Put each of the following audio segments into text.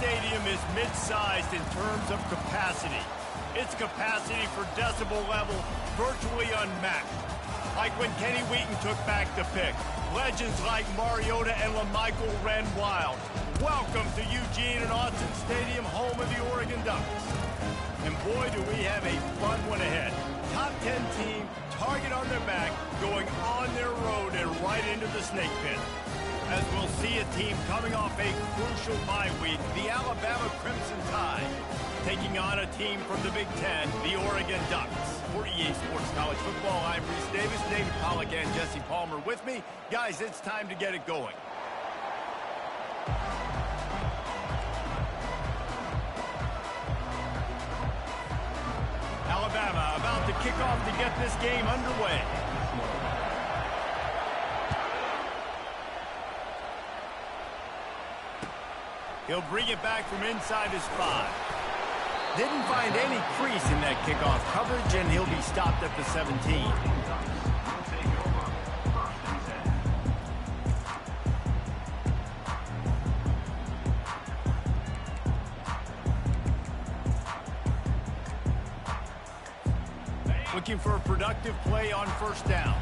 stadium is mid-sized in terms of capacity. Its capacity for decibel level virtually unmatched. Like when Kenny Wheaton took back the pick. Legends like Mariota and LaMichael ran wild. Welcome to Eugene and Austin Stadium, home of the Oregon Ducks. And boy, do we have a fun one ahead. Top 10 team, target on their back, going on their road and right into the snake pit. As we'll see a team coming off a crucial bye week, the Alabama Crimson Tide, taking on a team from the Big Ten, the Oregon Ducks. For EA Sports College Football, I'm Reese Davis, David Pollack, and Jesse Palmer with me. Guys, it's time to get it going. Alabama about to kick off to get this game underway. He'll bring it back from inside his 5. Didn't find any crease in that kickoff coverage, and he'll be stopped at the 17. Looking for a productive play on first down.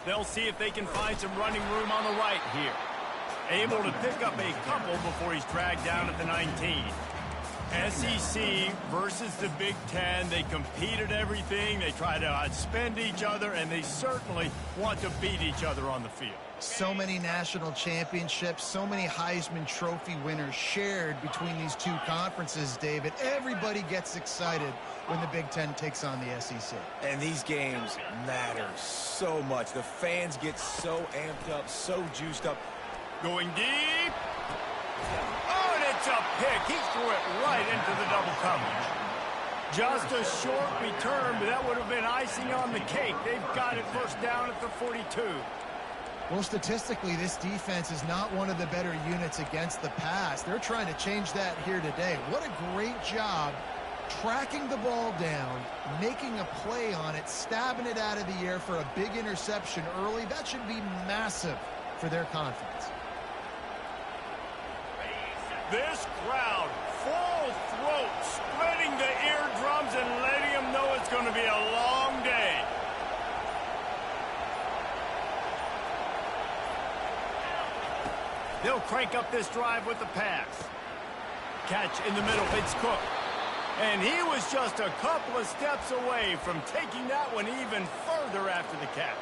They'll see if they can find some running room on the right here. Able to pick up a couple before he's dragged down at the 19. SEC versus the Big Ten. They compete at everything. They try to outspend each other, and they certainly want to beat each other on the field. So many national championships, so many Heisman Trophy winners shared between these two conferences, David. Everybody gets excited when the Big Ten takes on the SEC. And these games matter so much. The fans get so amped up, so juiced up. Going deep. Oh, and it's a pick. He threw it right into the double coverage. Just a short return, but that would have been icing on the cake. They've got it first down at the 42. Well, statistically, this defense is not one of the better units against the pass. They're trying to change that here today. What a great job tracking the ball down, making a play on it, stabbing it out of the air for a big interception early. That should be massive for their confidence. This crowd, full throat, splitting the eardrums and letting them know it's going to be a long day. They'll crank up this drive with the pass. Catch in the middle, it's Cook. And he was just a couple of steps away from taking that one even further after the catch.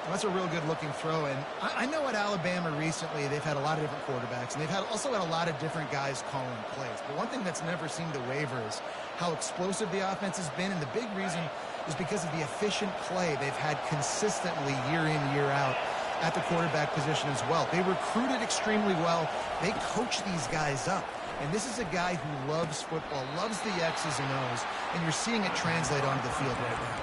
Well, that's a real good-looking throw. And I know at Alabama recently they've had a lot of different quarterbacks, and they've also had a lot of different guys calling plays. But one thing that's never seemed to waver is how explosive the offense has been, and the big reason is because of the efficient play they've had consistently year in, year out at the quarterback position as well. They recruited extremely well. They coach these guys up. And this is a guy who loves football, loves the X's and O's, and you're seeing it translate onto the field right now.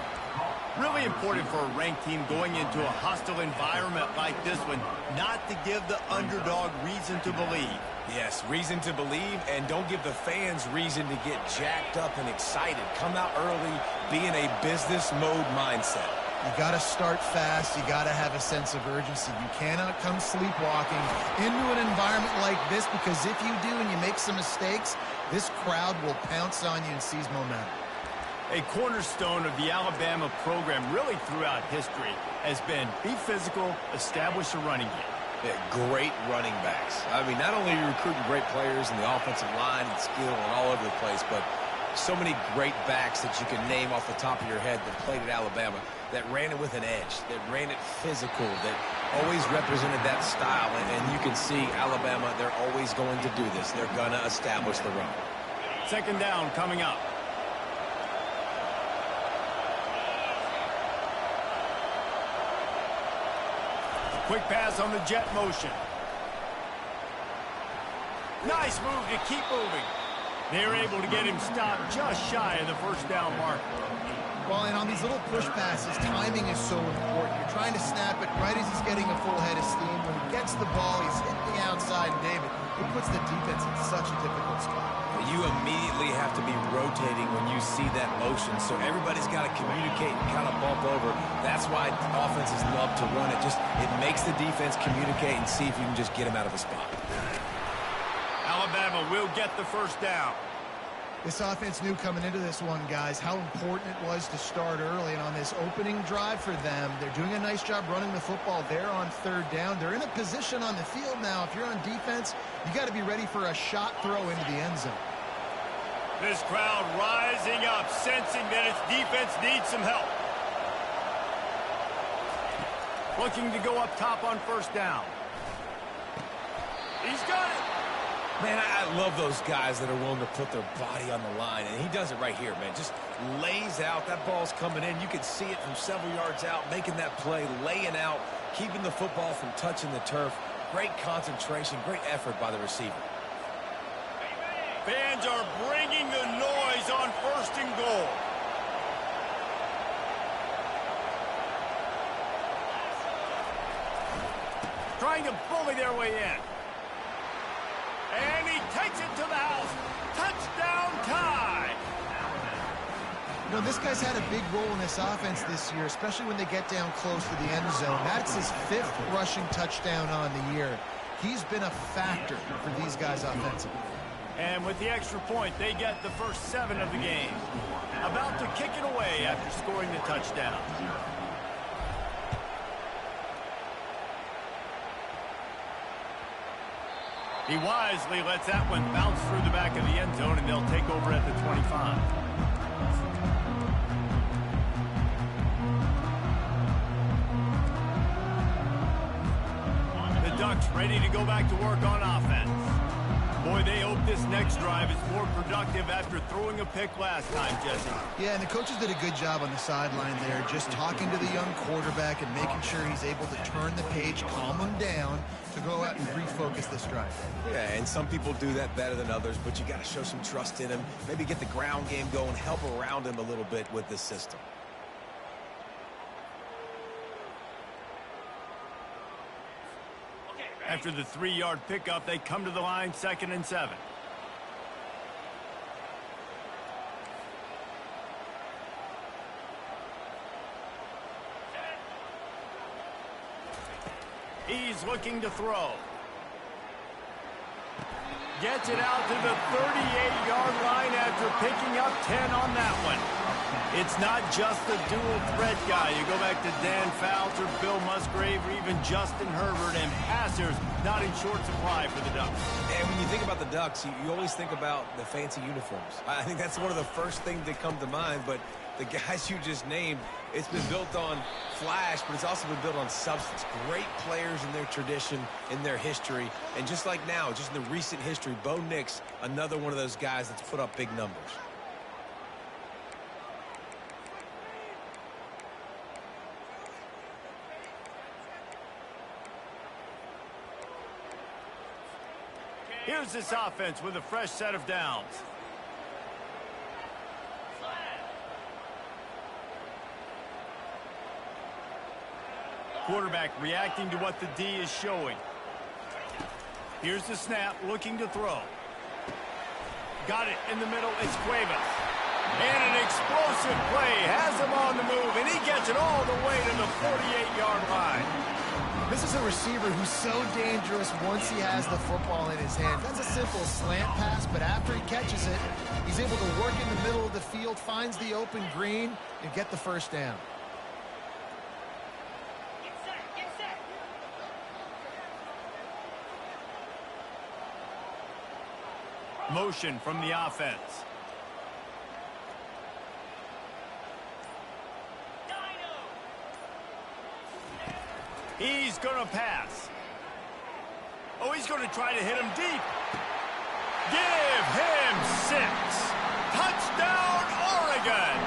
Really important for a ranked team going into a hostile environment like this one, not to give the underdog reason to believe. Yes, reason to believe, and don't give the fans reason to get jacked up and excited. Come out early, be in a business mode mindset. You got to start fast. You got to have a sense of urgency. You cannot come sleepwalking into an environment like this, because if you do and you make some mistakes, this crowd will pounce on you and seize momentum. A cornerstone of the Alabama program really throughout history has been be physical, establish a running game. Yeah, great running backs. I mean, not only are you recruiting great players in the offensive line and skill and all over the place, but so many great backs that you can name off the top of your head that played at Alabama, that ran it with an edge, that ran it physical, that always represented that style. And you can see Alabama, they're always going to do this. They're going to establish the run. Second down coming up. Quick pass on the jet motion. Nice move to keep moving. They're able to get him stopped just shy of the first down mark. Well, and on these little push passes, timing is so important. You're trying to snap it right as he's getting a full head of steam. When he gets the ball, he's hitting the outside, and David, it puts the defense in such a difficult spot. You immediately have to be rotating when you see that motion, so everybody's got to communicate and kind of bump over That's why offenses love to run it. It makes the defense communicate and see if you can just get him out of a spot. Alabama will get the first down. This offense knew coming into this one, guys, how important it was to start early. And on this opening drive for them, they're doing a nice job running the football there on third down. They're in a position on the field now. If you're on defense, you got to be ready for a shot throw into the end zone. This crowd rising up, sensing that its defense needs some help. Looking to go up top on first down. He's got it. Man, I love those guys that are willing to put their body on the line, and he does it right here, man. Just lays out. That ball's coming in. You can see it from several yards out, making that play, laying out, keeping the football from touching the turf. Great concentration, great effort by the receiver. Fans are bringing the noise on first and goal. Trying to bully their way in. And he takes it to the house. Touchdown tie. You know, this guy's had a big role in this offense this year, especially when they get down close to the end zone. That's his 5th rushing touchdown on the year. He's been a factor for these guys offensively. And with the extra point, they get the first 7 of the game. About to kick it away after scoring the touchdown. He wisely lets that one bounce through the back of the end zone, and they'll take over at the 25. The Ducks ready to go back to work on offense. Boy, they hope this next drive is more productive after throwing a pick last time, Jesse. Yeah, and the coaches did a good job on the sideline there, just talking to the young quarterback and making sure he's able to turn the page, calm him down, to go out and refocus this drive. Yeah, and some people do that better than others, but you got to show some trust in him. Maybe get the ground game going, help around him a little bit with this system. After the 3-yard pickup, they come to the line, 2nd and 7. He's looking to throw. Gets it out to the 38-yard line after picking up 10 on that one. It's not just the dual threat guy. You go back to Dan Fouts or Bill Musgrave or even Justin Herbert, and passers not in short supply for the Ducks. And when you think about the Ducks, you always think about the fancy uniforms. I think that's one of the first things that come to mind, but the guys you just named, it's been built on flash, but it's also been built on substance. Great players in their tradition, in their history, and just like now, just in the recent history, Bo Nix, another one of those guys that's put up big numbers. Here's this offense with a fresh set of downs. Quarterback reacting to what the D is showing. Here's the snap, looking to throw. Got it in the middle, it's Cuevas. And an explosive play, has him on the move, and he gets it all the way to the 48-yard line. This is a receiver who's so dangerous once he has the football in his hand. That's a simple slant pass, but after he catches it, he's able to work in the middle of the field, finds the open green, and get the first down. Motion from the offense. He's going to pass. Oh, he's going to try to hit him deep. Give him 6. Touchdown, Oregon.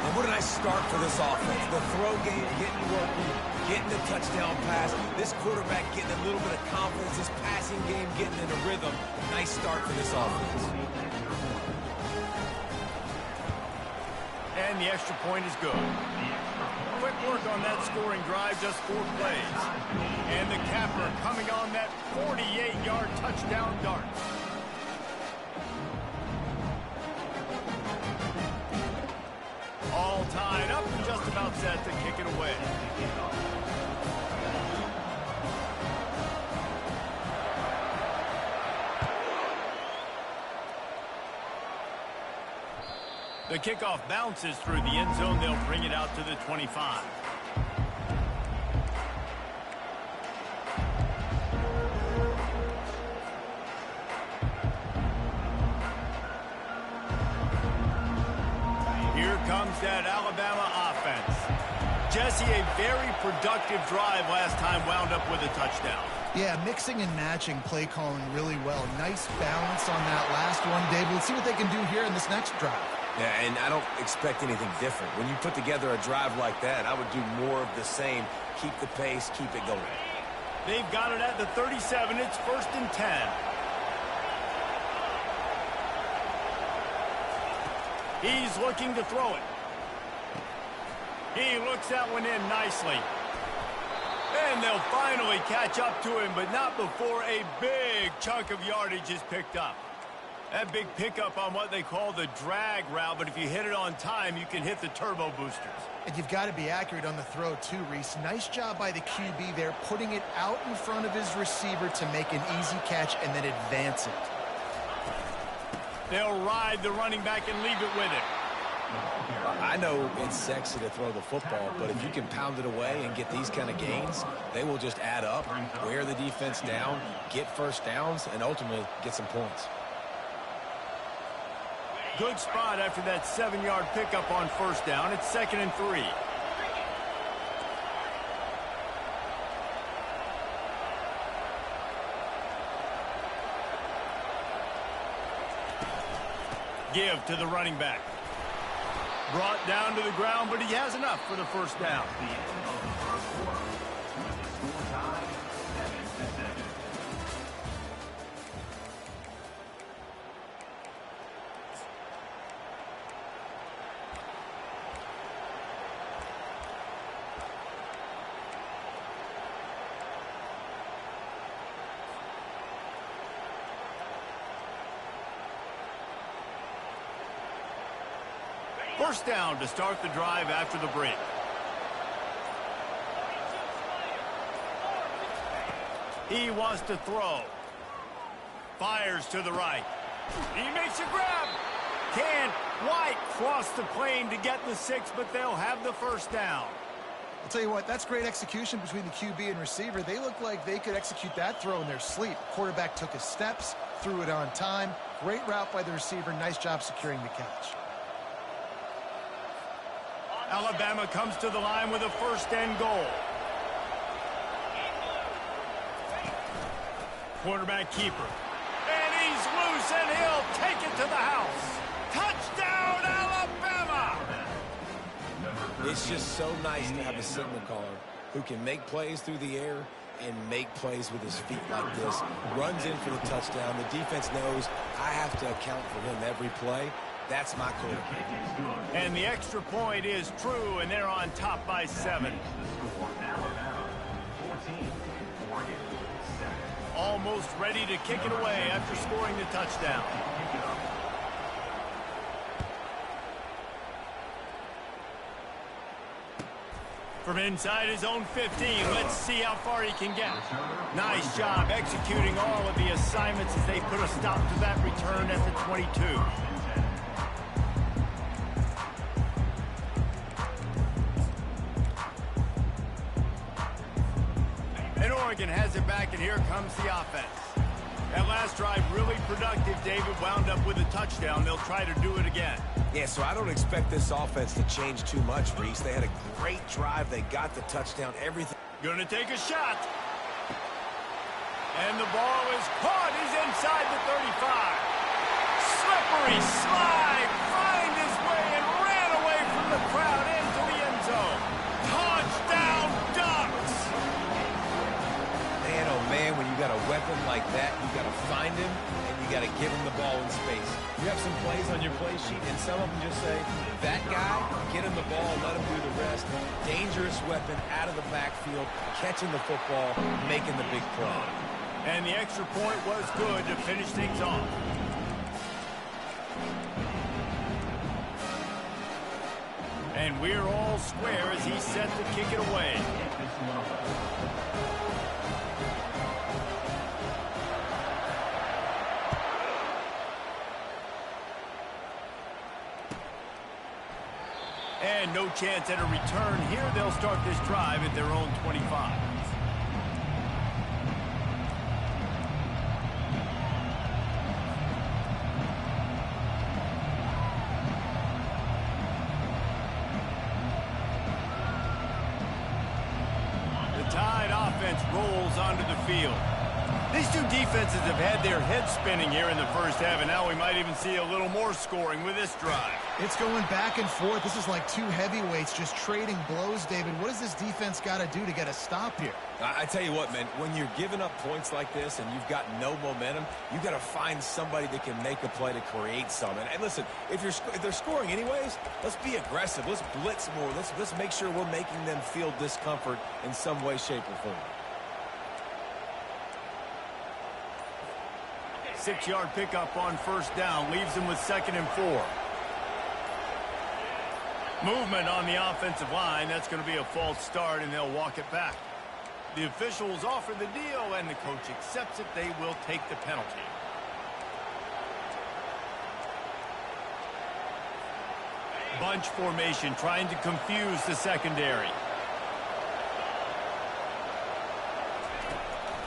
And what a nice start for this offense. The throw game getting working, getting the touchdown pass. This quarterback getting a little bit of confidence. This passing game getting in a rhythm. Nice start for this offense. And the extra point is good. Quick work on that scoring drive, just 4 plays. And the capper coming on that 48-yard touchdown dart. All tied up. just about set to kick it away. The kickoff bounces through the end zone. They'll bring it out to the 25. Here comes that Alabama offense. Jesse, a very productive drive last time, wound up with a touchdown. Yeah, mixing and matching play calling really well. Nice balance on that last one, David. Let's see what they can do here in this next drive. Yeah, and I don't expect anything different. When you put together a drive like that, I would do more of the same. Keep the pace, keep it going. They've got it at the 37. It's 1st and 10. He's looking to throw it. He looks that one in nicely. And they'll finally catch up to him, but not before a big chunk of yardage is picked up. That big pickup on what they call the drag route, but if you hit it on time, you can hit the turbo boosters. And you've got to be accurate on the throw too, Reese. Nice job by the QB there, putting it out in front of his receiver to make an easy catch and then advance it. They'll ride the running back and leave it with him. I know it's sexy to throw the football, but if you can pound it away and get these kind of gains, they will just add up, wear the defense down, get first downs, and ultimately get some points. Good spot after that 7-yard pickup on 1st down. It's 2nd and 3. Give to the running back. Brought down to the ground, but he has enough for the 1st down. First down to start the drive after the break. He wants to throw. Fires to the right. He makes a grab. Can't quite cross the plane to get the 6, but they'll have the 1st down. I'll tell you what, that's great execution between the QB and receiver. They look like they could execute that throw in their sleep. Quarterback took his steps, threw it on time. Great route by the receiver. Nice job securing the catch. Alabama comes to the line with a 1st and goal. Quarterback keeper. And he's loose, and he'll take it to the house. Touchdown, Alabama! It's just so nice to have a signal caller who can make plays through the air and make plays with his feet like this. Runs in for the touchdown. The defense knows I have to account for him every play. That's my call. And the extra point is true, and they're on top by 7. Almost ready to kick it away after scoring the touchdown. From inside his own 15, let's see how far he can get. Nice job executing all of the assignments as they put a stop to that return at the 22. And Oregon has it back, and here comes the offense. That last drive really productive. David wound up with a touchdown. They'll try to do it again. Yeah, so I don't expect this offense to change too much, Reese. They had a great drive. They got the touchdown, everything. Gonna take a shot. And the ball is caught. He's inside the 35. Slippery slide. Find his way and ran away from the crowd into the end zone. Touchdown Ducks. Man, oh man, when you got a weapon like that, you got to find him and you got to give him the ball in space. You have some plays on your play sheet, and some of them just say, that guy, get him the ball, let him do the rest. Dangerous weapon out of the backfield, catching the football, making the big play. And the extra point was good to finish things off. And And we're all square as he's set to kick it away. And no chance at a return here. They'll start this drive at their own 25. Rolls onto the field. These two defenses have had their heads spinning here in the first half, and now we might even see a little more scoring with this drive. It's going back and forth. This is like two heavyweights just trading blows, David. What does this defense got to do to get a stop here? I tell you what, man, when you're giving up points like this and you've got no momentum, you got to find somebody that can make a play to create some. And listen, if they're scoring anyways, let's be aggressive. Let's blitz more. Let's make sure we're making them feel discomfort in some way, shape, or form. 6-yard pickup on first down leaves them with 2nd and 4. Movement on the offensive line. That's going to be a false start, and they'll walk it back. The officials offer the deal, and the coach accepts it. They will take the penalty. Bunch formation trying to confuse the secondary.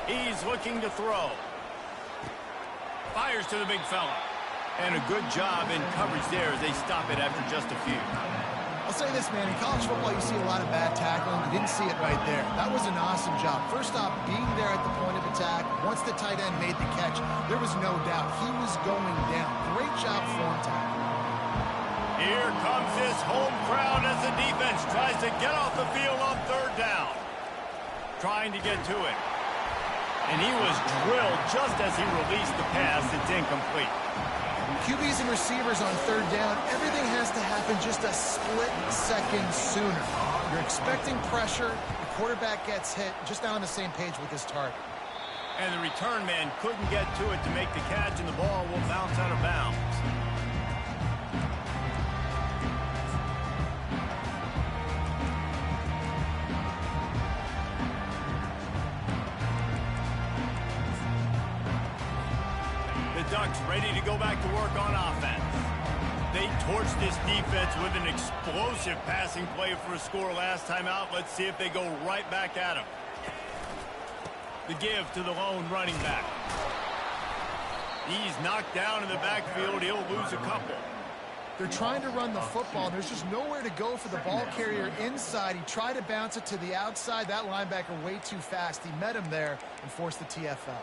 He's looking to throw. Fires to the big fella. And a good job in coverage there as they stop it after just a few. I'll say this, man. In college football, you see a lot of bad tackling. You didn't see it right there. That was an awesome job. First off, being there at the point of attack. Once the tight end made the catch, there was no doubt he was going down. Great job form tackling. Here comes this home crowd as the defense tries to get off the field on 3rd down. Trying to get to it. And he was drilled just as he released the pass. It's incomplete. QBs and receivers on 3rd down, everything has to happen just a split second sooner. You're expecting pressure. The quarterback gets hit, just not on the same page with his target. And the return man couldn't get to it to make the catch, and the ball will bounce out of bounds. Ducks ready to go back to work on offense. They torched this defense with an explosive passing play for a score last time out. Let's see if they go right back at him. The give to the lone running back. He's knocked down in the backfield. He'll lose a couple. They're trying to run the football. There's just nowhere to go for the ball carrier inside. He tried to bounce it to the outside. That linebacker way too fast. He met him there and forced the TFL.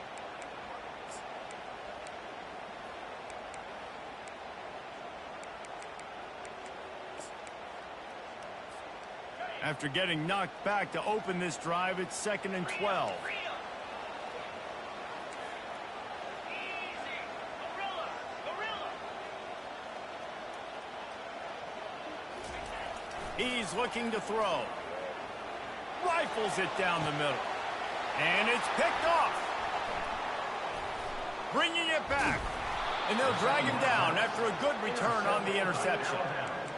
After getting knocked back to open this drive, it's 2nd and 12. He's looking to throw. Rifles it down the middle. And it's picked off. Bringing it back. And they'll drag him down after a good return on the interception.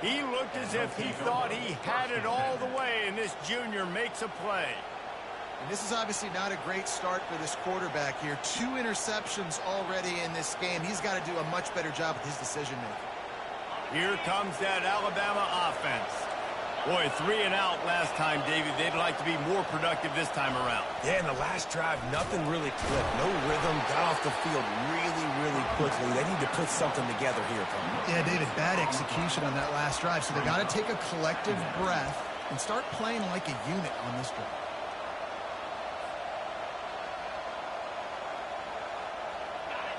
He looked as if he thought he had it all the way, and this junior makes a play. And this is obviously not a great start for this quarterback here. 2 interceptions already in this game. He's got to do a much better job with his decision-making. Here comes that Alabama offense. Boy, 3 and out last time, David. They'd like to be more productive this time around. Yeah, in the last drive, nothing really clicked. No rhythm, got off the field really quickly. They need to put something together here, Tony. Yeah, David, bad execution on that last drive. So they got to take a collective breath and start playing like a unit on this drive.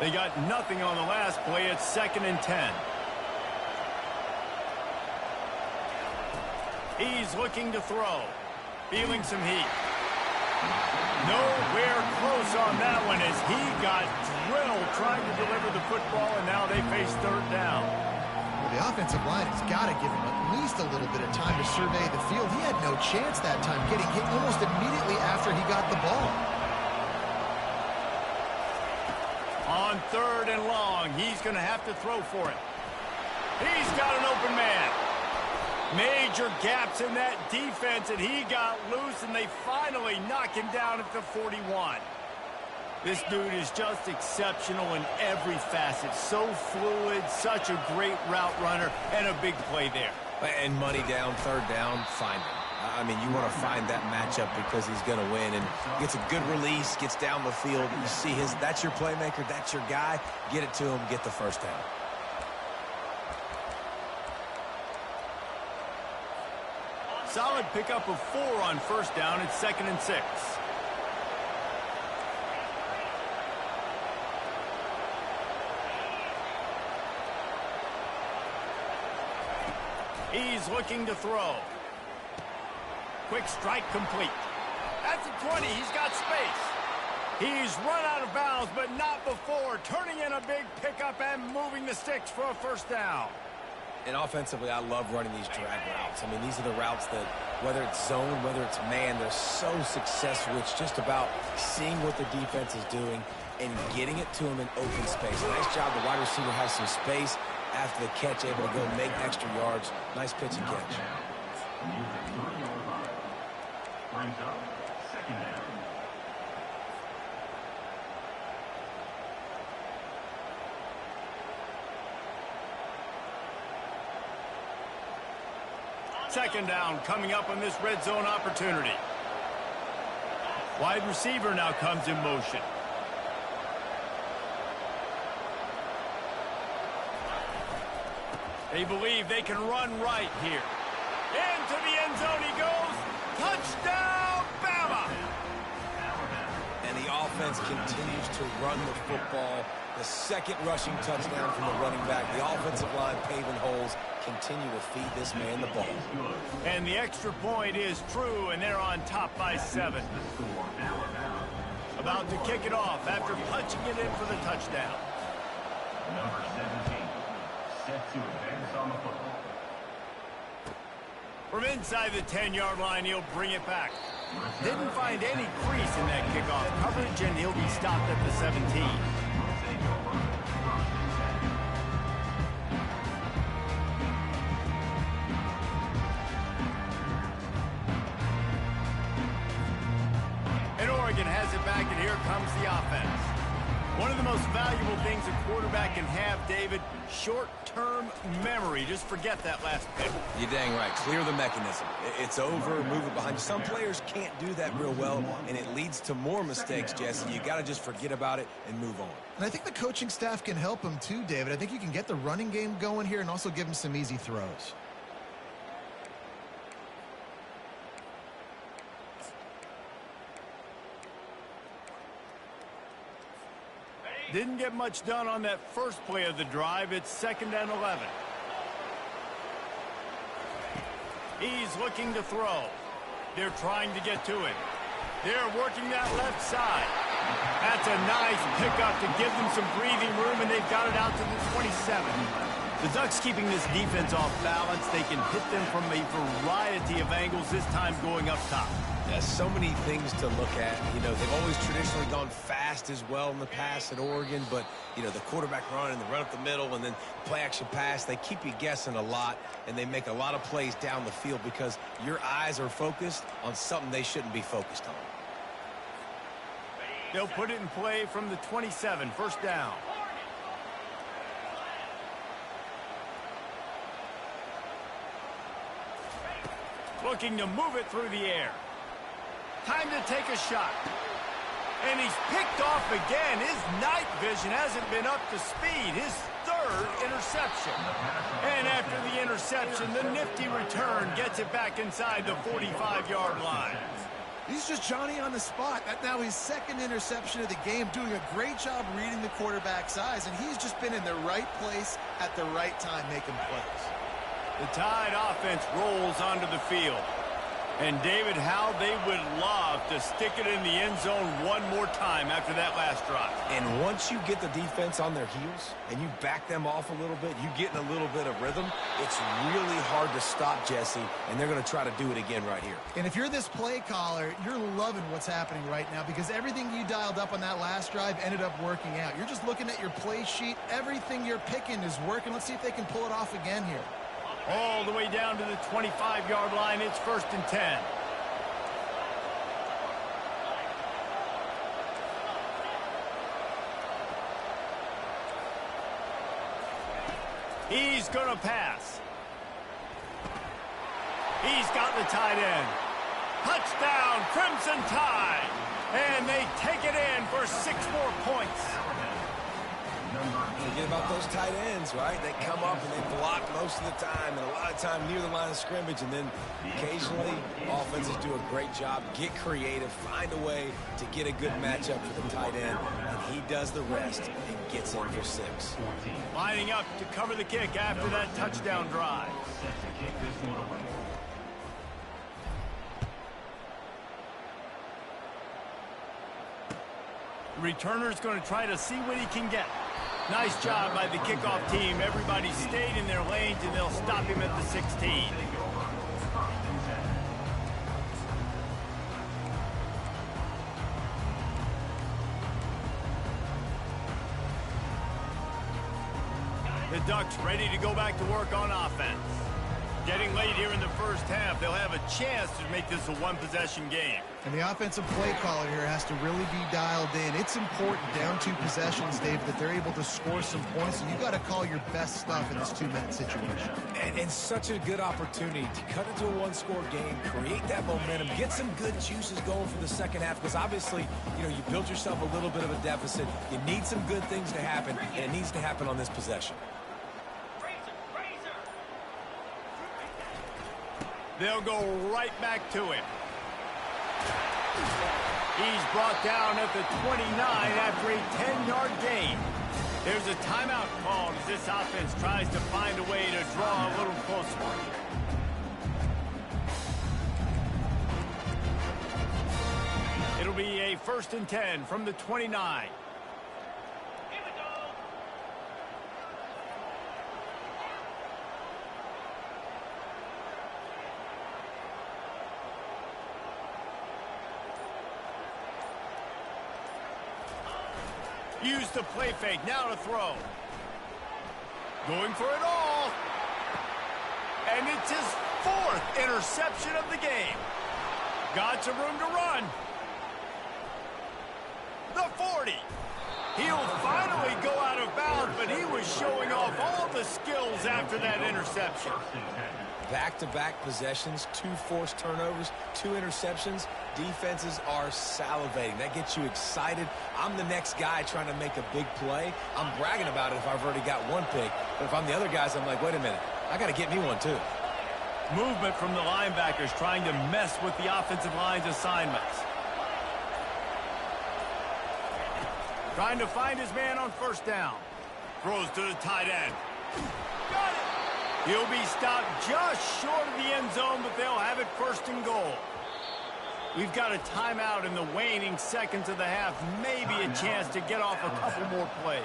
They got nothing on the last play. It's 2nd and 10. He's looking to throw. Feeling some heat. Nowhere close on that one as he got drilled trying to deliver the football, and now they face 3rd down. Well, the offensive line has got to give him at least a little bit of time to survey the field. He had no chance that time, getting hit almost immediately after he got the ball. On 3rd and long, he's going to have to throw for it. He's got an open man. Major gaps in that defense, and he got loose, and they finally knock him down at the 41. This dude is just exceptional in every facet. So fluid, such a great route runner, and a big play there. And money down, third down, find him. I mean, you want to find that matchup because he's going to win, and gets a good release, gets down the field. You see that's your playmaker, that's your guy. Get it to him, get the first down. Solid pickup of 4 on first down. It's 2nd and 6. He's looking to throw. Quick strike complete. At the 20, he's got space. He's run out of bounds, but not before turning in a big pickup and moving the sticks for a first down. And offensively, I love running these drag routes. I mean, these are the routes that, whether it's zone, whether it's man, they're so successful. It's just about seeing what the defense is doing and getting it to them in open space. Nice job. The wide receiver has some space after the catch, able to go make extra yards. Nice pitch and catch. Brings up 2nd down. Second down coming up on this red zone opportunity. Wide receiver now comes in motion. They believe they can run right here. Into the end zone he goes. Touchdown, Bama! And the offense continues to run the football. The second rushing touchdown from the running back. The offensive line paving holes. Continue to feed this man the ball. And the extra point is true, and they're on top by 7. About to kick it off after punching it in for the touchdown. Number 17, set to advance on the football. From inside the 10-yard line, he'll bring it back. Didn't find any crease in that kickoff coverage, and he'll be stopped at the 17. Has it back, and here comes the offense. One of the most valuable things a quarterback can have, David, short-term memory. Just forget that last pick. You're dang right. Clear the mechanism. It's over, move it behind you. Some players can't do that real well, and it leads to more mistakes, Jesse. You got to just forget about it and move on. And I think the coaching staff can help him too, David. I think you can get the running game going here and also give him some easy throws. Didn't get much done on that first play of the drive. It's 2nd and 11. He's looking to throw. They're trying to get to it. They're working that left side. That's a nice pickup to give them some breathing room, and they've got it out to the 27. The Ducks keeping this defense off balance. They can hit them from a variety of angles, this time going up top. Yeah, so many things to look at. You know, they've always traditionally gone fast as well in the past at Oregon, but, you know, the quarterback run and the run up the middle and then play-action pass, they keep you guessing a lot, and they make a lot of plays down the field because your eyes are focused on something they shouldn't be focused on. They'll put it in play from the 27, first down. Looking to move it through the air. Time to take a shot. And he's picked off again. His night vision hasn't been up to speed. His 3rd interception. And after the interception, the nifty return gets it back inside the 45-yard line. He's just Johnny on the spot. That's now his 2nd interception of the game, doing a great job reading the quarterback's eyes, and he's just been in the right place at the right time making plays. The Tide offense rolls onto the field. And, David, how they would love to stick it in the end zone one more time after that last drive. And once you get the defense on their heels and you back them off a little bit, you get in a little bit of rhythm, it's really hard to stop, Jesse, and they're going to try to do it again right here. And if you're this play caller, you're loving what's happening right now because everything you dialed up on that last drive ended up working out. You're just looking at your play sheet. Everything you're picking is working. Let's see if they can pull it off again here. All the way down to the 25-yard line. It's 1st and 10. He's going to pass. He's got the tight end. Touchdown, Crimson Tide. And they take it in for 6 more points. Forget about those tight ends, right? They come up and they block most of the time, and a lot of time near the line of scrimmage, and then occasionally offenses do a great job, get creative, find a way to get a good matchup for the tight end, and he does the rest and gets in for 6. Lining up to cover the kick after that touchdown drive. Set to kick this one away. The returner's going to try to see what he can get. Nice job by the kickoff team. Everybody stayed in their lanes, and they'll stop him at the 16. The Ducks ready to go back to work on offense. Getting late here in the first half, they'll have a chance to make this a one-possession game. And the offensive play caller here has to really be dialed in. It's important down 2 possessions, Dave, that they're able to score some points. And you got to call your best stuff in this 2-minute situation. And such a good opportunity to cut into a 1-score game, create that momentum, get some good juices going for the second half. Because obviously, you built yourself a little bit of a deficit. You need some good things to happen, and it needs to happen on this possession. They'll go right back to him. He's brought down at the 29 after a 10-yard gain. There's a timeout called as this offense tries to find a way to draw a little closer. It'll be a 1st and 10 from the 29. Use the play fake, now to throw. Going for it all. And it's his 4th interception of the game. Got some room to run. The 40. He'll finally go out of bounds, but he was showing off all the skills after that interception. Back-to-back possessions, 2 forced turnovers, 2 interceptions. Defenses are salivating. That gets you excited. I'm the next guy trying to make a big play. I'm bragging about it if I've already got 1 pick. But if I'm the other guys, I'm like, wait a minute. I got to get me one, too. Movement from the linebackers trying to mess with the offensive line's assignments. Trying to find his man on 1st down. Throws to the tight end. Got it! He'll be stopped just short of the end zone, but they'll have it 1st and goal. We've got a timeout in the waning seconds of the half. Maybe a chance to get off a couple more plays.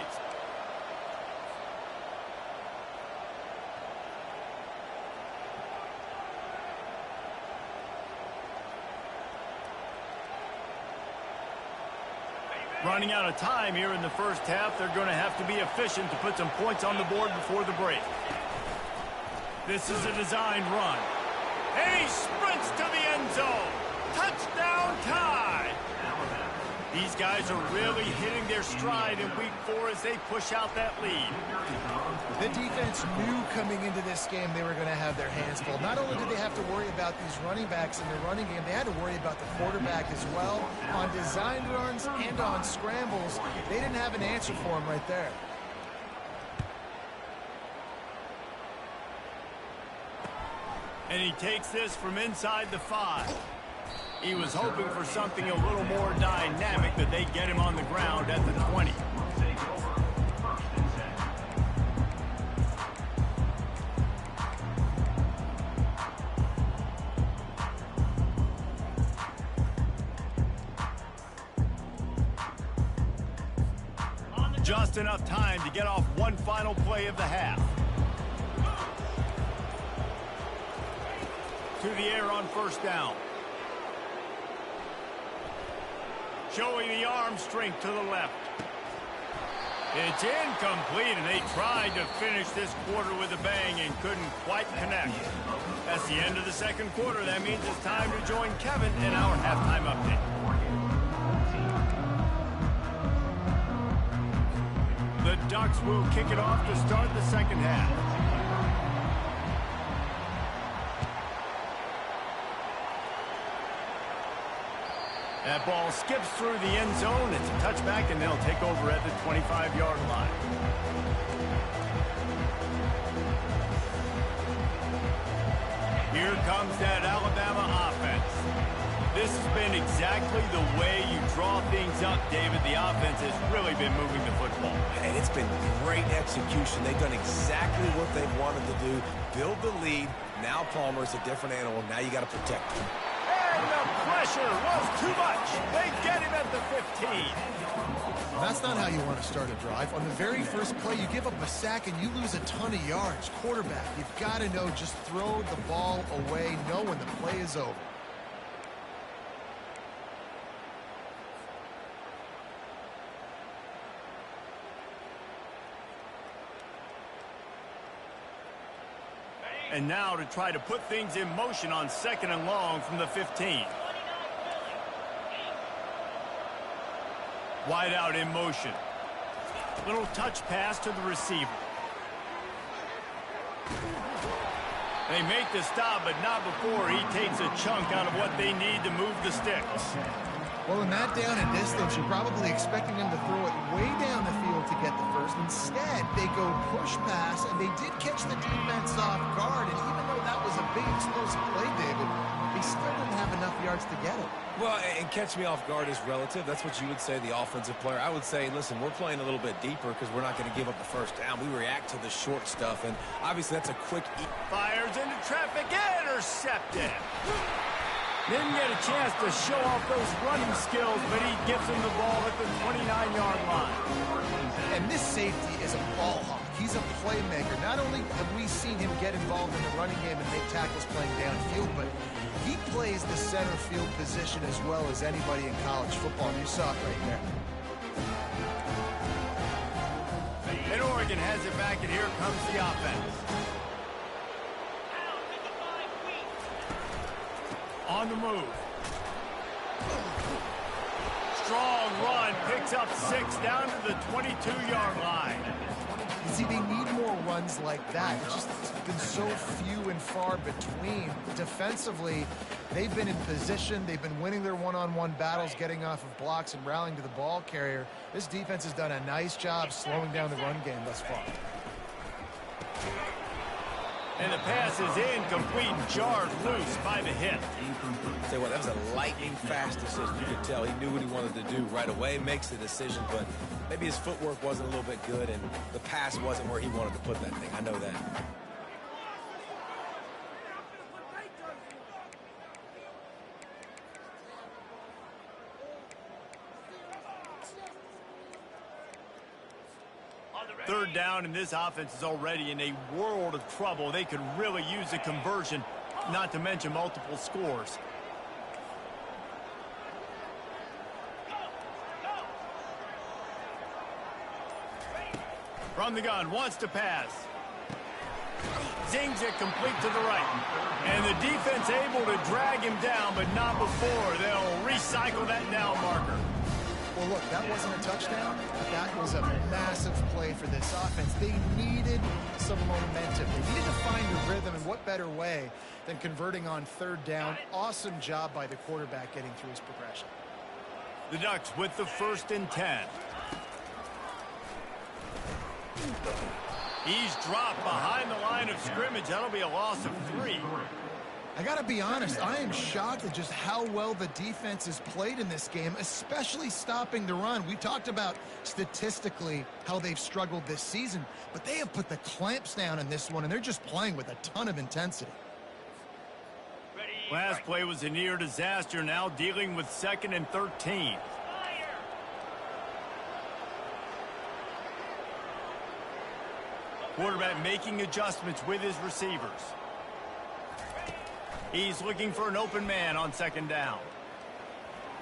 Running out of time here in the first half. They're going to have to be efficient to put some points on the board before the break. This is a designed run. And he sprints to the end zone. Touchdown Tide. These guys are really hitting their stride in week 4 as they push out that lead. The defense knew coming into this game they were going to have their hands full. Not only did they have to worry about these running backs in the running game, they had to worry about the quarterback as well. On designed runs and on scrambles, they didn't have an answer for him right there. And he takes this from inside the 5. He was hoping for something a little more dynamic, that they get him on the ground at the 20. Just enough time to get off one final play of the half. To the air on 1st down. Showing the arm strength to the left. It's incomplete, and they tried to finish this quarter with a bang and couldn't quite connect. That's the end of the second quarter. That means it's time to join Kevin in our halftime update. The Ducks will kick it off to start the second half. That ball skips through the end zone. It's a touchback, and they'll take over at the 25-yard line. Here comes that Alabama offense. This has been exactly the way you draw things up, David. The offense has really been moving the football. And it's been great execution. They've done exactly what they've wanted to do. Build the lead. Now Palmer's a different animal. Now you got to protect him. And the pressure was too much. They get him at the 15. That's not how you want to start a drive. On the very first play, you give up a sack and you lose a ton of yards. Quarterback, you've got to know, just throw the ball away, know when the play is over. And now to try to put things in motion on second and long from the 15. Wide out in motion. Little touch pass to the receiver. They make the stop, but not before he takes a chunk out of what they need to move the sticks. Well, in that down and distance, you're probably expecting them to throw it way down the field to get the first. Instead, they go push pass, and they did catch the defense off guard. And even though that was a big explosive play, David, they still didn't have enough yards to get it. Well, and catch me off guard is relative. That's what you would say, the offensive player. I would say, listen, we're playing a little bit deeper because we're not going to give up the first down. We react to the short stuff, and obviously that's a quick... Fires into traffic, intercepted. Didn't get a chance to show off those running skills, but he gives him the ball at the 29-yard line. And this safety is a ball hawk. He's a playmaker. Not only have we seen him get involved in the running game and make tackles playing downfield, but he plays the center field position as well as anybody in college football. You saw it right there. And Oregon has it back, and here comes the offense. On the move. Strong run, picks up 6 down to the 22-yard line. You see, they need more runs like that. It's just been so few and far between. Defensively, they've been in position. They've been winning their one-on-one battles, getting off of blocks and rallying to the ball carrier. This defense has done a nice job slowing down the run game thus far. And the pass is incomplete, jarred loose by the hit. Say what, that was a lightning-fast decision. You could tell he knew what he wanted to do right away, makes the decision, but maybe his footwork wasn't a little bit good, and the pass wasn't where he wanted to put that thing. I know that. Third down, and this offense is already in a world of trouble. They could really use a conversion, not to mention multiple scores. From the gun, wants to pass. Zings it complete to the right. And the defense able to drag him down, but not before. They'll recycle that down marker. Well, look, that wasn't a touchdown. That was a massive play for this offense. They needed some momentum. They needed to find a rhythm, and what better way than converting on third down. Awesome job by the quarterback getting through his progression. The Ducks with the 1st and 10. He's dropped behind the line of scrimmage. That'll be a loss of 3. I got to be honest, I am shocked at just how well the defense has played in this game, especially stopping the run. We talked about statistically how they've struggled this season, but they have put the clamps down in this one, and they're just playing with a ton of intensity. Last play was a near disaster, now dealing with 2nd and 13. Quarterback making adjustments with his receivers. He's looking for an open man on 2nd down.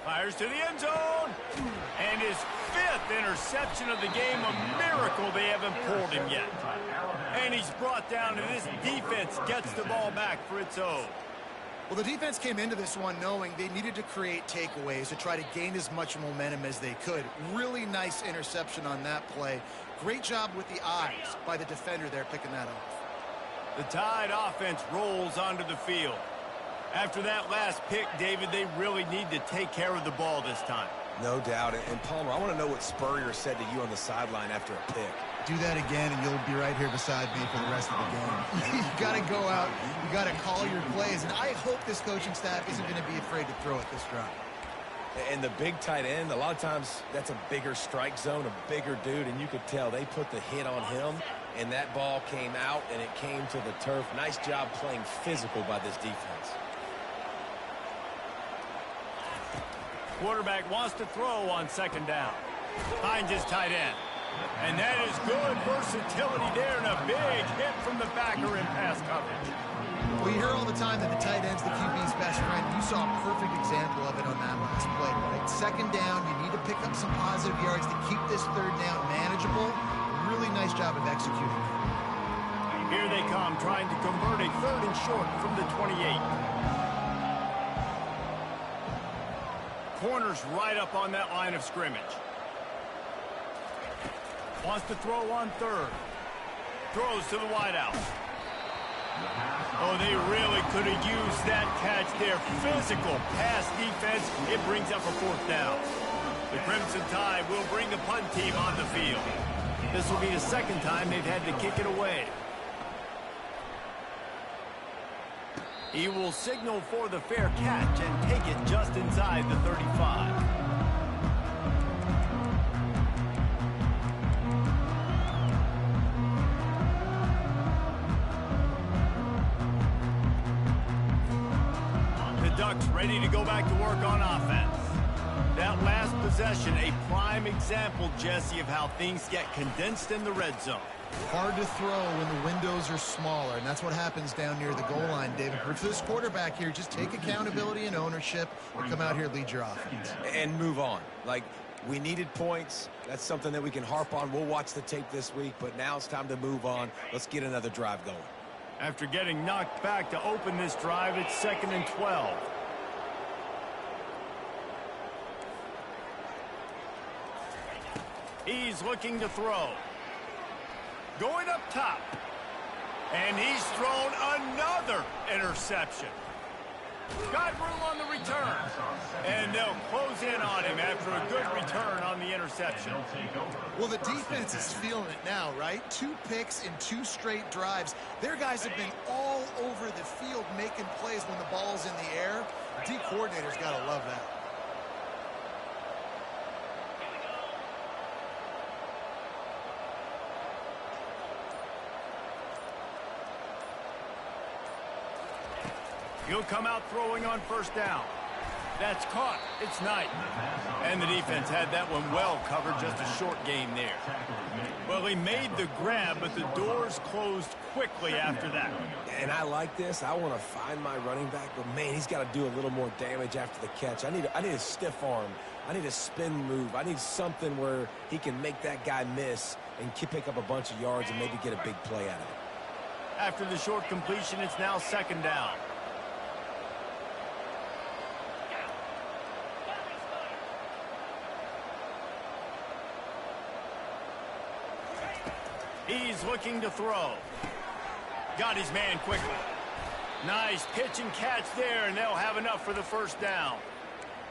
Fires to the end zone. And his 5th fourth interception of the game. A miracle they haven't pulled him yet. And he's brought down, and this defense gets the ball back for its own. Well, the defense came into this one knowing they needed to create takeaways to try to gain as much momentum as they could. Really nice interception on that play. Great job with the eyes by the defender there picking that off. The Tide offense rolls onto the field. After that last pick, David, they really need to take care of the ball this time. No doubt. And Palmer, I want to know what Spurrier said to you on the sideline after a pick. Do that again, and you'll be right here beside me for the rest of the game. You got to go out. You got to call your plays. And I hope this coaching staff isn't going to be afraid to throw at this drive. And the big tight end, a lot of times that's a bigger strike zone, a bigger dude, and you could tell they put the hit on him, and that ball came out, and it came to the turf. Nice job playing physical by this defense. Quarterback wants to throw on second down. Finds his tight end. And that is good versatility there, and a big hit from the backer in pass coverage. We hear all the time that the tight end's the QB's best friend. You saw a perfect example of it on that last play, right? Second down, you need to pick up some positive yards to keep this third down manageable. Really nice job of executing. Here they come, trying to convert a third and short from the 28. Corner's right up on that line of scrimmage. Wants to throw on third. Throws to the wideout. Oh, they really could have used that catch there. Physical pass defense. It brings up a fourth down. The Crimson Tide will bring the punt team on the field. This will be the second time they've had to kick it away. He will signal for the fair catch and take it just inside the 35. Ducks ready to go back to work on offense. That last possession, a prime example, Jesse, of how things get condensed in the red zone. Hard to throw when the windows are smaller, and that's what happens down near the goal line, David. But for this quarterback here, just take accountability and ownership and come out here and lead your offense. And move on. Like, we needed points. That's something that we can harp on. We'll watch the tape this week, but now it's time to move on. Let's get another drive going. After getting knocked back to open this drive, it's 2nd and 12. He's looking to throw. Going up top. And he's thrown another interception. Got room on the return. And they'll close in on him after a good return on the interception. Well, the defense is feeling it now, right? 2 picks in 2 straight drives. Their guys have been all over the field making plays when the ball's in the air. D coordinator's got to love that. He'll come out throwing on first down. That's caught. It's Knight. And the defense had that one well covered. Just a short game there. Well, he made the grab, but the doors closed quickly after that. And I like this. I want to find my running back, but, man, he's got to do a little more damage after the catch. I need a stiff arm. I need a spin move. I need something where he can make that guy miss and pick up a bunch of yards and maybe get a big play out of it. After the short completion, it's now 2nd down. He's looking to throw. Got his man quickly. Nice pitch and catch there, and they'll have enough for the first down.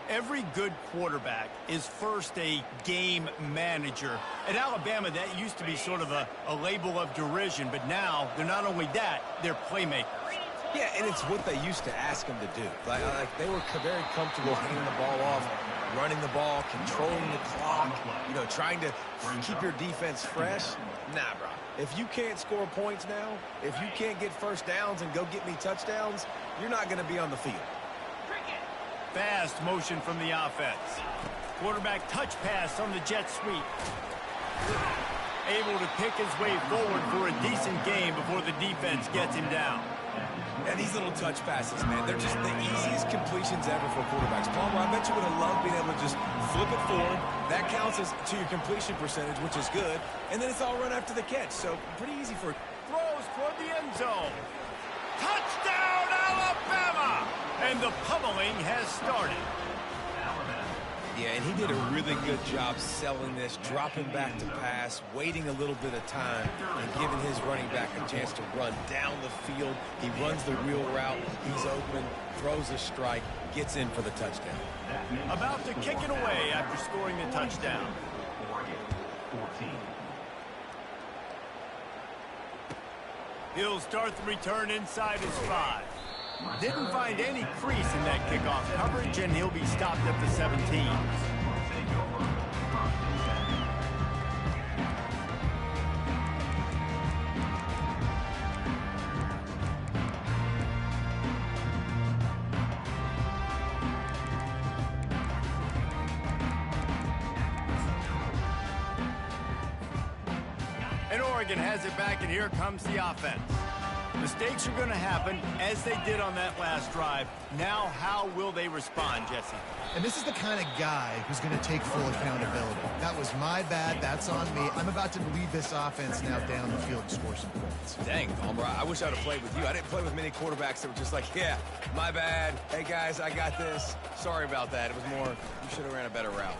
Every good quarterback is first a game manager. At Alabama, that used to be sort of a label of derision, but now they're not only that, they're playmakers. Yeah, and it's what they used to ask them to do. Like they were very comfortable handing the ball off, running the ball, controlling the clock, trying to keep your defense fresh. Nah, bro. If you can't score points now, if you can't get first downs and go get me touchdowns, you're not going to be on the field. Fast motion from the offense. Quarterback touch pass on the jet sweep. Able to pick his way forward for a decent game before the defense gets him down. And these little touch passes, man, they're just the easiest completions ever for quarterbacks. Palmer, I bet you would have loved being able to just flip it forward. That counts as to your completion percentage, which is good. And then it's all run after the catch. So pretty easy for Throws toward the end zone. Touchdown, Alabama! And the pummeling has started. Yeah, and he did a really good job selling this, dropping back to pass, waiting a little bit of time, and giving his running back a chance to run down the field. He runs the real route. He's open, throws a strike, gets in for the touchdown. About to kick it away after scoring the touchdown. He'll start the return inside his 5. Didn't find any crease in that kickoff coverage, and he'll be stopped at the 17. And Oregon has it back, and here comes the offense. Mistakes are going to happen, as they did on that last drive. Now, how will they respond, Jesse? And this is the kind of guy who's going to take full accountability. That was my bad. That's on me. I'm about to lead this offense now down the field and score some points. Dang, Palmer, I wish I would have played with you. I didn't play with many quarterbacks that were just like, yeah, my bad. Hey, guys, I got this. Sorry about that. It was more, you should have ran a better route.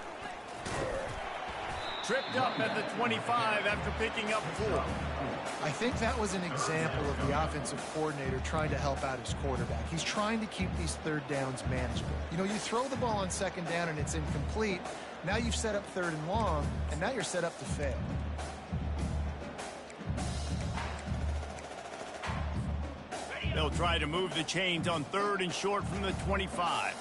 Tripped up at the 25 after picking up 4. I think that was an example of the offensive coordinator trying to help out his quarterback. He's trying to keep these third downs manageable. You know, you throw the ball on second down and it's incomplete. Now you've set up third and long, and now you're set up to fail. They'll try to move the chains on 3rd and short from the 25.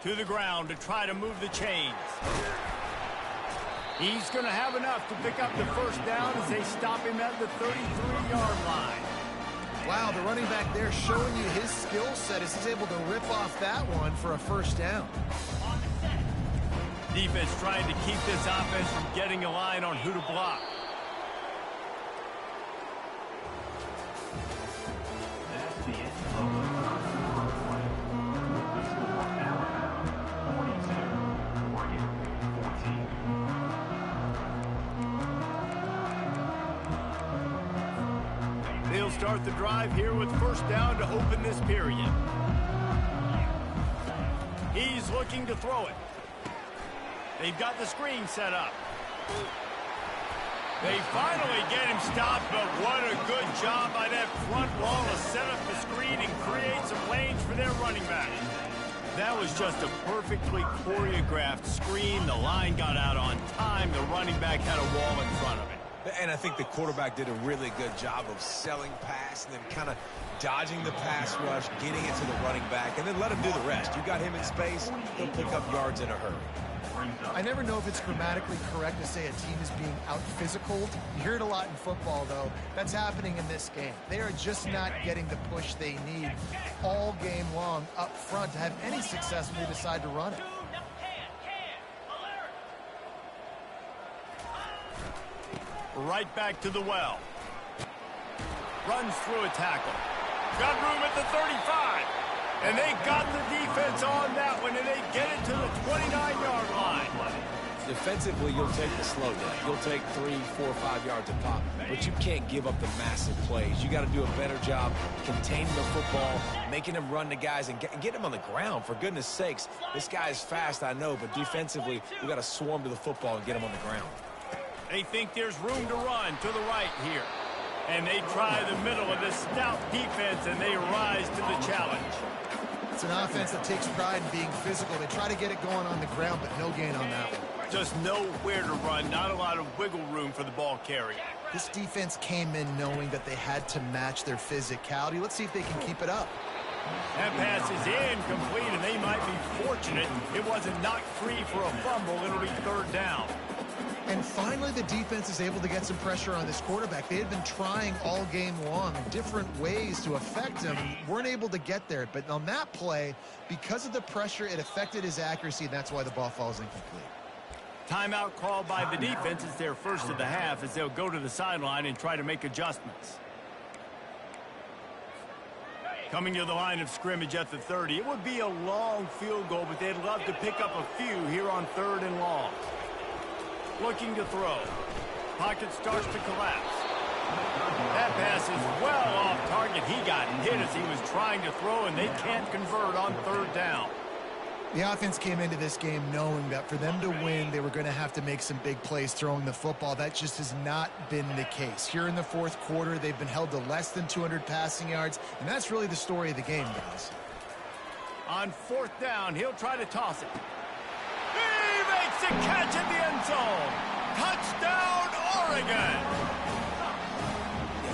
To the ground to try to move the chains. He's going to have enough to pick up the first down as they stop him at the 33-yard line. Wow, the running back there showing you his skill set as he's able to rip off that one for a first down. Defense trying to keep this offense from getting a line on who to block. They'll start the drive here with first down to open this period. He's looking to throw it. They've got the screen set up. They finally get him stopped, but what a good job by that front wall to set up the screen and create some lanes for their running back. That was just a perfectly choreographed screen. The line got out on time. The running back had a wall in front of it. And I think the quarterback did a really good job of selling pass and then kind of dodging the pass rush, getting it to the running back, and then let him do the rest. You got him in space, he'll pick up yards in a hurry. I never know if it's grammatically correct to say a team is being out-physicaled. You hear it a lot in football, though. That's happening in this game. They are just not getting the push they need all game long up front to have any success when they decide to run it. Right back to the well. Runs through a tackle. Got room at the 35. And they got the defense on that one, and they get it to the 29-yard line. Defensively, you'll take the slow down. You'll take 3, 4, 5 yards a pop. But you can't give up the massive plays. You got to do a better job containing the football, making them run the guys, and get them on the ground. For goodness sakes, this guy is fast, I know, but defensively, we got to swarm to the football and get him on the ground. They think there's room to run to the right here. And they try the middle of this stout defense, and they rise to the challenge. It's an offense that takes pride in being physical. They try to get it going on the ground, but no gain on that one. Just nowhere to run, not a lot of wiggle room for the ball carrier. This defense came in knowing that they had to match their physicality. Let's see if they can keep it up. That pass is incomplete, and they might be fortunate it wasn't knocked free for a fumble. It'll be 3rd down. And finally, the defense is able to get some pressure on this quarterback. They had been trying all game long different ways to affect him. Weren't able to get there. But on that play, because of the pressure, it affected his accuracy, and that's why the ball falls incomplete. Timeout called by the defense. It's their first of the half as they'll go to the sideline and try to make adjustments. Coming to the line of scrimmage at the 30. It would be a long field goal, but they'd love to pick up a few here on 3rd and long. Looking to throw. Pocket starts to collapse. That pass is well off target. He got hit as he was trying to throw, and they can't convert on 3rd down. The offense came into this game knowing that for them to win, they were going to have to make some big plays throwing the football. That just has not been the case. Here in the 4th quarter, they've been held to less than 200 passing yards, and that's really the story of the game, guys. On 4th down, he'll try to toss it. He makes a catch in the end zone. Touchdown, Oregon.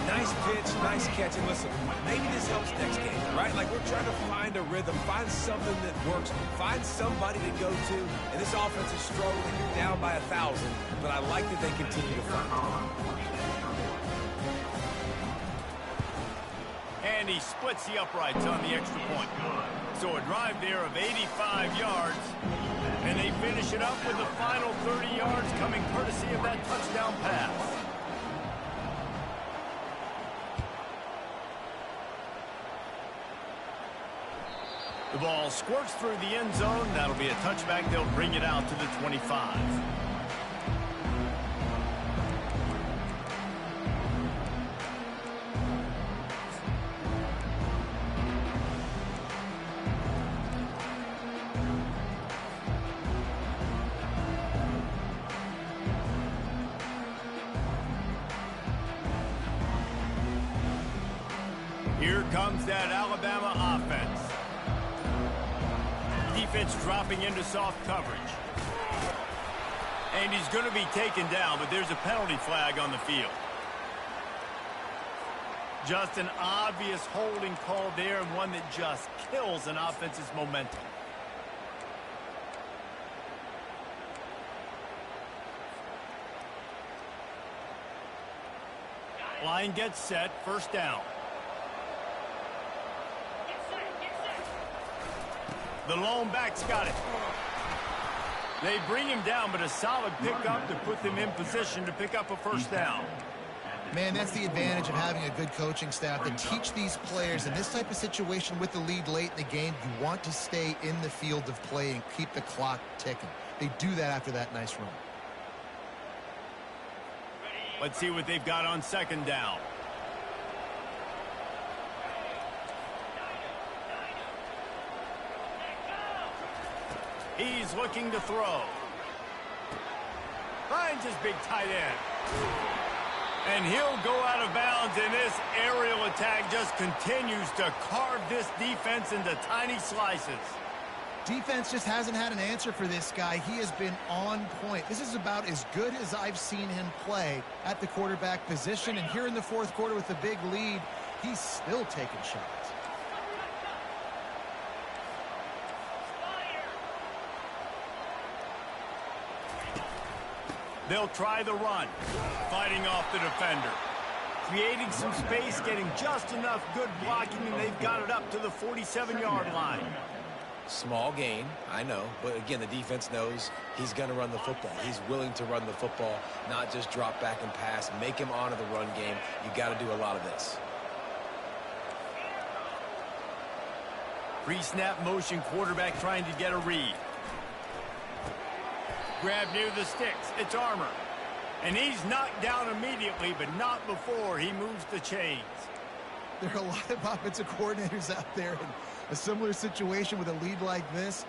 Nice pitch, nice catch. And listen, maybe this helps next game, right? Like, we're trying to find a rhythm, find something that works, find somebody to go to. And this offense is struggling, down by 1,000, but I like that they continue to find it. And he splits the uprights on the extra point. So a drive there of 85 yards. And they finish it up with the final 30 yards coming courtesy of that touchdown pass. The ball squirts through the end zone. That'll be a touchback. They'll bring it out to the 25. Here comes that Alabama offense. Defense dropping into soft coverage. And he's going to be taken down, but there's a penalty flag on the field. Just an obvious holding call there, and one that just kills an offense's momentum. Line gets set, 1st down. The lone back's got it. They bring him down, but a solid pickup to put them in position to pick up a 1st down. Man, that's the advantage of having a good coaching staff to teach these players in this type of situation with the lead late in the game. You want to stay in the field of play and keep the clock ticking. They do that after that nice run. Let's see what they've got on 2nd down. He's looking to throw. Finds his big tight end. And he'll go out of bounds, and this aerial attack just continues to carve this defense into tiny slices. Defense just hasn't had an answer for this guy. He has been on point. This is about as good as I've seen him play at the quarterback position. And here in the 4th quarter with the big lead, he's still taking shots. They'll try the run, fighting off the defender. Creating some space, getting just enough good blocking, and they've got it up to the 47-yard line. Small gain, I know, but again, the defense knows he's going to run the football. He's willing to run the football, not just drop back and pass, make him honor the run game. You got to do a lot of this. Pre-snap motion, quarterback trying to get a read. Grab near the sticks. It's Armour. And he's knocked down immediately, but not before he moves the chains. There are a lot of offensive coordinators out there in a similar situation with a lead like this.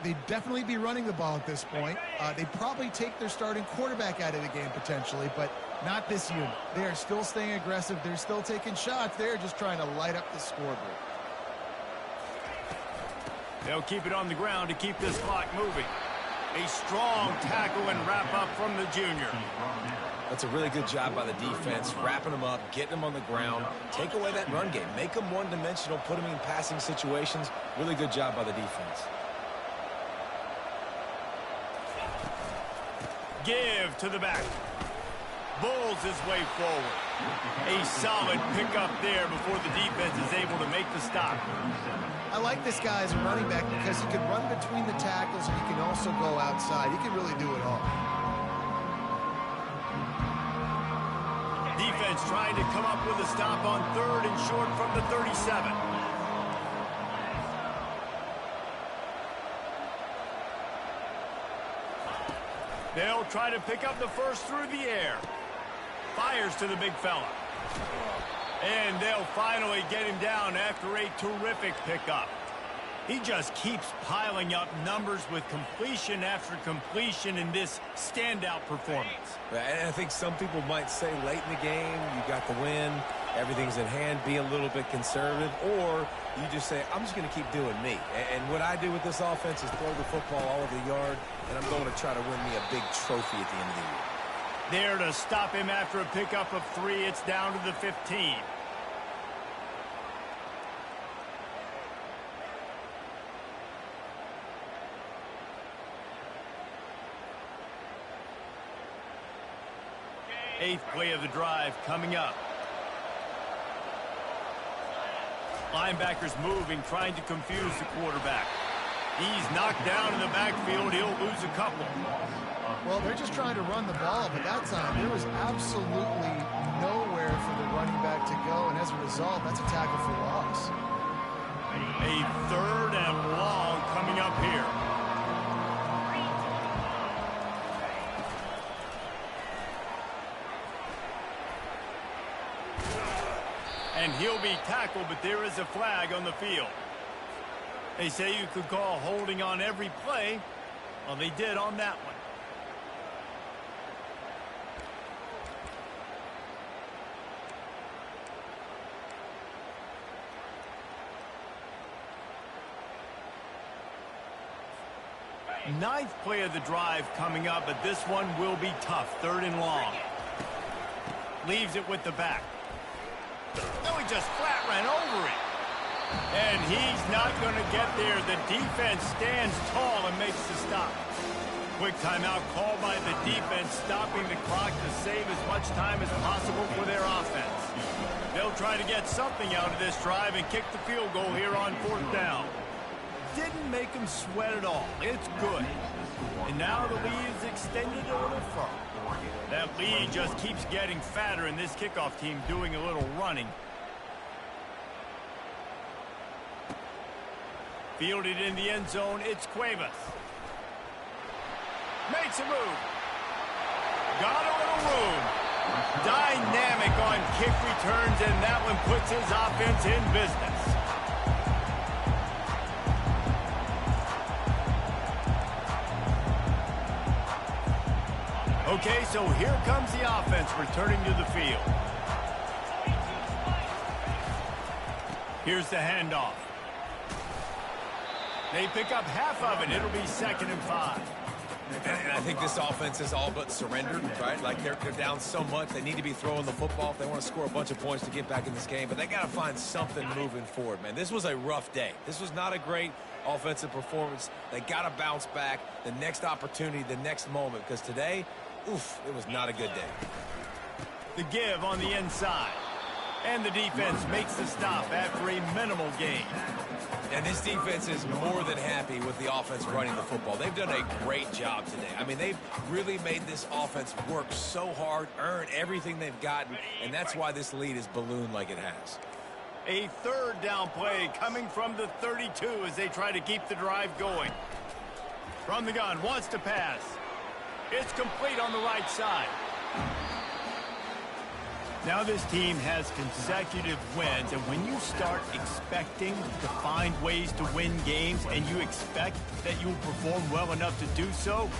They'd definitely be running the ball at this point. They'd probably take their starting quarterback out of the game potentially, but not this unit. They are still staying aggressive. They're still taking shots. They're just trying to light up the scoreboard. They'll keep it on the ground to keep this clock moving. A strong tackle and wrap up from the junior. That's a really good job by the defense, wrapping them up, getting them on the ground, take away that run game, make them one-dimensional, put them in passing situations. Really good job by the defense. Give to the back. Bulls his way forward. A solid pickup there before the defense is able to make the stop. I like this guy as a running back because he can run between the tackles and he can also go outside. He can really do it all. Defense trying to come up with a stop on 3rd and short from the 37. They'll try to pick up the first through the air. Fires to the big fella. And they'll finally get him down after a terrific pickup. He just keeps piling up numbers with completion after completion in this standout performance. And I think some people might say late in the game, you got the win, everything's in hand, be a little bit conservative, or you just say, I'm just going to keep doing me. And what I do with this offense is throw the football all over the yard, and I'm going to try to win me a big trophy at the end of the year. There to stop him after a pickup of 3. It's down to the 15. Eighth play of the drive coming up. Linebackers moving, trying to confuse the quarterback. He's knocked down in the backfield. He'll lose a couple. Well, they're just trying to run the ball, but that time there was absolutely nowhere for the running back to go, and as a result, that's a tackle for loss. A 3rd and long coming up here. And he'll be tackled, but there is a flag on the field. They say you could call holding on every play. Well, they did on that one. Ninth play of the drive coming up, but this one will be tough. 3rd and long. Leaves it with the back. No, he just flat ran over it. And he's not going to get there. The defense stands tall and makes the stop. Quick timeout called by the defense, stopping the clock to save as much time as possible for their offense. They'll try to get something out of this drive and kick the field goal here on 4th down. Didn't make him sweat at all. It's good. And now the lead is extended a little further. That lead just keeps getting fatter, and this kickoff team doing a little running. Fielded in the end zone, it's Cuevas. Makes a move. Got a little room. Dynamic on kick returns, and that one puts his offense in business. Okay, so here comes the offense returning to the field. Here's the handoff. They pick up half of it. It'll be 2nd and 5. And I think this offense is all but surrendered, right? Like they're down so much, they need to be throwing the football if they want to score a bunch of points to get back in this game. But they got to find something moving forward, man. This was a rough day. This was not a great offensive performance. They got to bounce back the next opportunity, the next moment, because today, oof, it was not a good day. The give on the inside. And the defense makes the stop after a minimal gain. And this defense is more than happy with the offense running the football. They've done a great job today. I mean, they've really made this offense work so hard, earn everything they've gotten, and that's why this lead is ballooned like it has. A 3rd down play coming from the 32 as they try to keep the drive going. From the gun, wants to pass. It's complete on the right side. Now this team has consecutive wins, and when you start expecting to find ways to win games and you expect that you'll perform well enough to do so,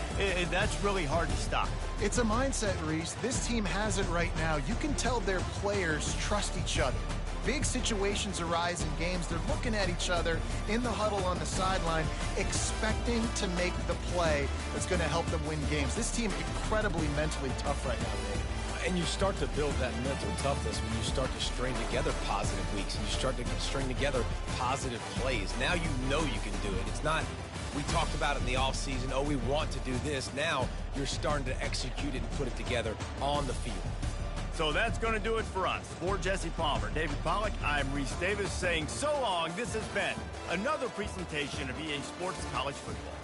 that's really hard to stop. It's a mindset, Reese. This team has it right now. You can tell their players trust each other. Big situations arise in games. They're looking at each other in the huddle on the sideline, expecting to make the play that's going to help them win games. This team incredibly mentally tough right now, Dave. And you start to build that mental toughness when you start to string together positive weeks and you start to string together positive plays. Now you know you can do it. It's not, we talked about it in the offseason, oh, we want to do this. Now you're starting to execute it and put it together on the field. So that's going to do it for us. For Jesse Palmer, David Pollack, I'm Reese Davis saying so long. This has been another presentation of EA Sports College Football.